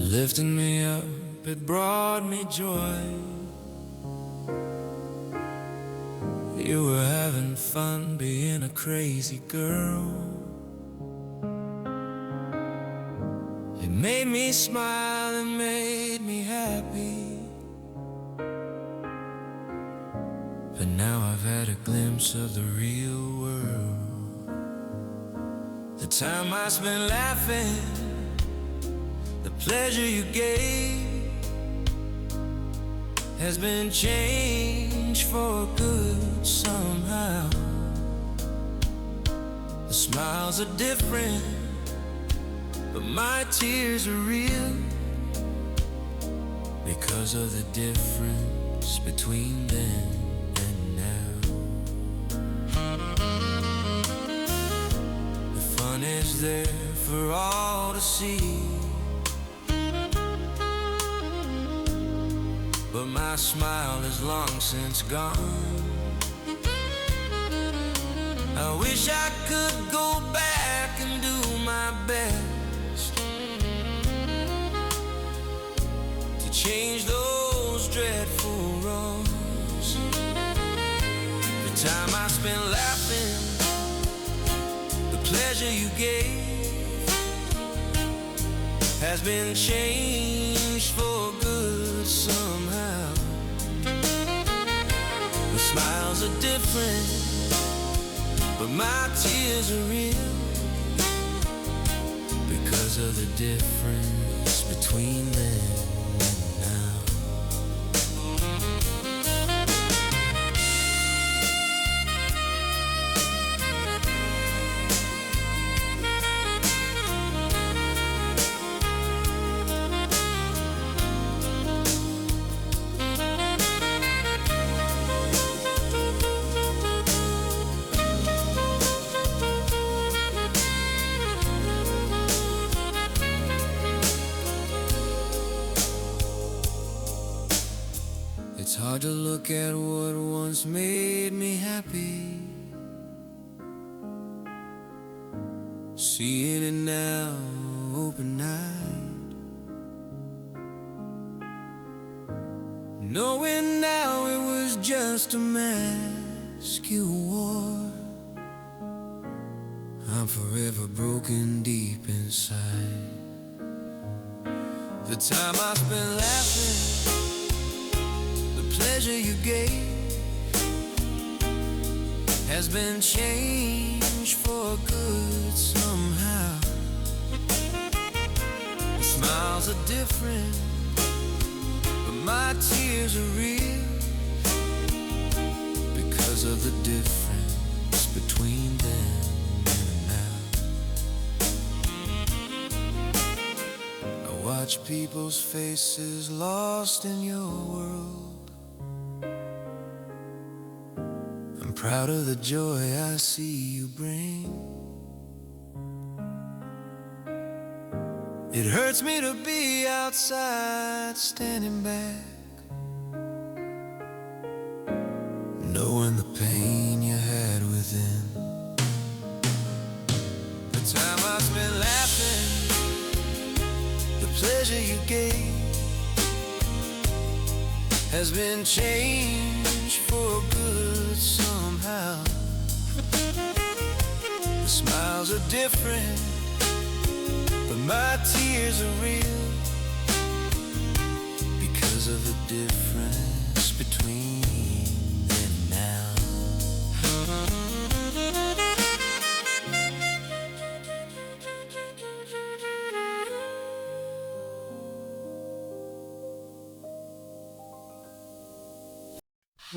lifted me up, it brought me joy. You were having fun being a crazy girl. It made me smile and made me happy. But now I've had a glimpse of the real world. The time I spent laughing, the pleasure you gave has been changed for good somehow. The smiles are different, but my tears are real because of the difference between then and now. The fun is there for all to see, but my smile is long since gone. I wish I could go back and do my best to change those dreadful wrongs. The time I spent laughing, the pleasure you gave has been changed for good somehow. The smiles are different, but my tears are real because of the difference between then and now. It's hard to look at what once made me happy, seeing it now open-eyed, knowing now it was just a mask you wore. I'm forever broken deep inside. The time I spent laughing, pleasure you gave has been changed for good somehow. The smiles are different, but my tears are real because of the difference between then and now. I watch people's faces lost in your world. Proud of the joy I see you bring. It hurts me to be outside standing back, knowing the pain you had within. The time I spent laughing, the pleasure you gave has been changed for good somehow. The smiles are different, but my tears are real